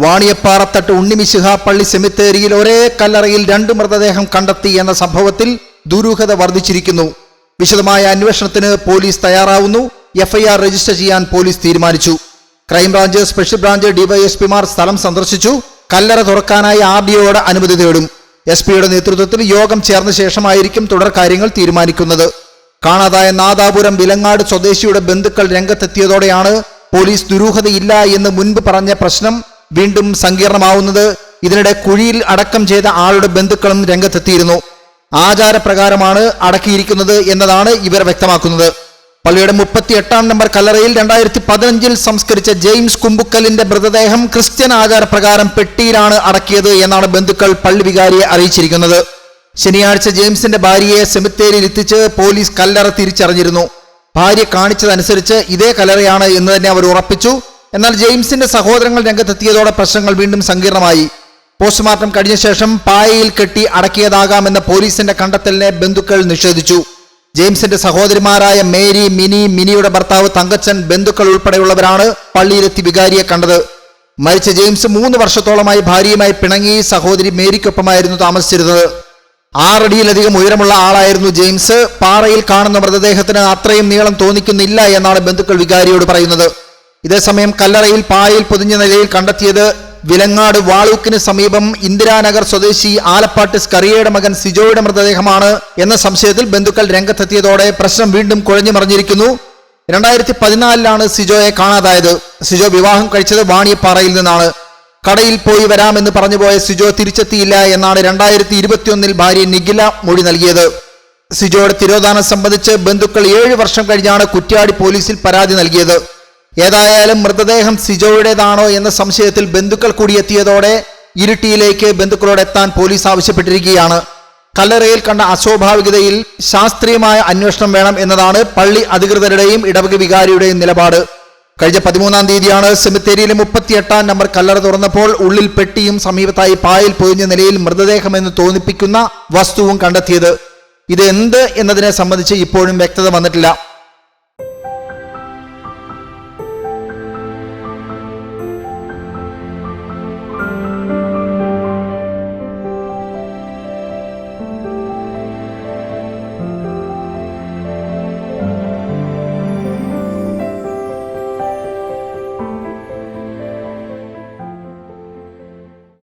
വാണിയപ്പാറത്തട്ട് ഉണ്ണിമിശിഹ പള്ളി സെമിത്തേരിയിൽ ഒരേ കല്ലറയിൽ 2 മൃതദേഹം കണ്ടെത്തി എന്ന സംഭവത്തിൽ ദുരൂഹത വർദ്ധിച്ചിരിക്കുന്നു. വിശദമായ അന്വേഷണത്തിന് പോലീസ് തയ്യാറാവുന്നു. എഫ്ഐആർ രജിസ്റ്റർ ചെയ്യാൻ പോലീസ് തീരുമാനിച്ചു. ക്രൈംബ്രാഞ്ച്, സ്പെഷ്യൽ ബ്രാഞ്ച് ഡിവൈഎസ്പിമാർ സ്ഥലം സന്ദർശിച്ചു. കല്ലറ തുറക്കാനായി ആർഡിഒയുടെ അനുമതി തേടും. എസ്പിയുടെ നേതൃത്വത്തിൽ യോഗം ചേർന്ന ശേഷമായിരിക്കും തുടർ കാര്യങ്ങൾ തീരുമാനിക്കുന്നത്. കാണാതായ നാദാപുരം വിലങ്ങാട് സ്വദേശിയുടെ ബന്ധുക്കൾ രംഗത്തെത്തിയതോടെയാണ് പോലീസ് ദുരൂഹതയില്ല എന്ന് മുൻപ് പറഞ്ഞ പ്രശ്നം വീണ്ടും സങ്കീർണമാവുന്നത്. ഇതിനിടെ കുഴിയിൽ അടക്കം ചെയ്ത ആളുടെ ബന്ധുക്കളും രംഗത്തെത്തിയിരുന്നു. ആചാരപ്രകാരമാണ് അടക്കിയിരിക്കുന്നത് എന്നതാണ് ഇവർ വ്യക്തമാക്കുന്നത്. പള്ളിയുടെ 38 നമ്പർ കല്ലറയിൽ 2015 സംസ്കരിച്ച ജെയിംസ് കുമ്പുക്കലിന്റെ മൃതദേഹം ക്രിസ്ത്യൻ ആചാരപ്രകാരം പെട്ടിയിലാണ് അടക്കിയത് എന്നാണ് ബന്ധുക്കൾ പള്ളി വികാരിയെ അറിയിച്ചിരിക്കുന്നത്. ശനിയാഴ്ച ജെയിംസിന്റെ ഭാര്യയെ സെമിത്തേരിയിൽ എത്തിച്ച് പോലീസ് കല്ലറ തിരിച്ചറിഞ്ഞിരുന്നു. ഭാര്യ കാണിച്ചതനുസരിച്ച് ഇതേ കല്ലറയാണ് എന്ന് തന്നെ അവർ ഉറപ്പിച്ചു. എന്നാൽ ജെയിംസിന്റെ സഹോദരങ്ങൾ രംഗത്തെത്തിയതോടെ പ്രശ്നങ്ങൾ വീണ്ടും സങ്കീർണമായി. പോസ്റ്റ്മോർട്ടം കഴിഞ്ഞ ശേഷം പായയിൽ കെട്ടി അടക്കിയതാകാമെന്ന പോലീസിന്റെ കണ്ടെത്തലിനെ ബന്ധുക്കൾ നിഷേധിച്ചു. ജെയിംസിന്റെ സഹോദരിമാരായ മേരി, മിനിയുടെ ഭർത്താവ് തങ്കച്ചൻ, ബന്ധുക്കൾ ഉൾപ്പെടെയുള്ളവരാണ് പള്ളിയിലെത്തി വികാരിയെ കണ്ടത്. മരിച്ച ജെയിംസ് 3 വർഷത്തോളമായി ഭാര്യയുമായി പിണങ്ങി സഹോദരി മേരിക്കൊപ്പമായിരുന്നു താമസിച്ചിരുന്നത്. 6 അടിയിലധികം ഉയരമുള്ള ആളായിരുന്നു ജെയിംസ്. പാറയിൽ കാണുന്ന മൃതദേഹത്തിന് അത്രയും നീളം തോന്നിക്കുന്നില്ല എന്നാണ് ബന്ധുക്കൾ വികാരിയോട് പറയുന്നത്. ഇതേസമയം കല്ലറയിൽ പായയിൽ പൊതിഞ്ഞ നിലയിൽ കണ്ടെത്തിയത് വിലങ്ങാട് വാളൂക്കിന് സമീപം ഇന്ദിരാനഗർ സ്വദേശി ആലപ്പാട്ട് സ്കറിയയുടെ മകൻ സിജോയുടെ മൃതദേഹമാണ് എന്ന സംശയത്തിൽ ബന്ധുക്കൾ രംഗത്തെത്തിയതോടെ പ്രശ്നം വീണ്ടും കുഴഞ്ഞു മറിഞ്ഞിരിക്കുന്നു. 2014 സിജോയെ കാണാതായത്. സിജോ വിവാഹം കഴിച്ചത് വാണിയപ്പാറയിൽ നിന്നാണ്. കടയിൽ പോയി വരാമെന്ന് പറഞ്ഞുപോയ സിജോ തിരിച്ചെത്തിയില്ല എന്നാണ് 2021 ഭാര്യ നിഖില മൊഴി നൽകിയത്. സിജോയുടെ തിരോധാനം സംബന്ധിച്ച് ബന്ധുക്കൾ 7 വർഷം കഴിഞ്ഞാണ് കുറ്റ്യാടി പോലീസിൽ പരാതി നൽകിയത്. ഏതായാലും മൃതദേഹം സിജോയുടേതാണോ എന്ന സംശയത്തിൽ ബന്ധുക്കൾ കൂടിയെത്തിയതോടെ ഇരിട്ടിയിലേക്ക് ബന്ധുക്കളോട് എത്താൻ പോലീസ് ആവശ്യപ്പെട്ടിരിക്കുകയാണ്. കല്ലറയിൽ കണ്ട അസ്വാഭാവികതയിൽ ശാസ്ത്രീയമായ അന്വേഷണം വേണം എന്നതാണ് പള്ളി അധികൃതരുടെയും ഇടവക വികാരിയുടെയും നിലപാട്. കഴിഞ്ഞ 13-ാം തീയതിയാണ് സെമിത്തേരിയിലെ 38 നമ്പർ കല്ലറ തുറന്നപ്പോൾ ഉള്ളിൽ പെട്ടിയും സമീപത്തായി പായൽ പൊതിഞ്ഞ നിലയിൽ മൃതദേഹമെന്ന് തോന്നിപ്പിക്കുന്ന വസ്തുവും കണ്ടെത്തിയത്. ഇത് എന്ത് എന്നതിനെ സംബന്ധിച്ച് ഇപ്പോഴും വ്യക്തത വന്നിട്ടില്ല.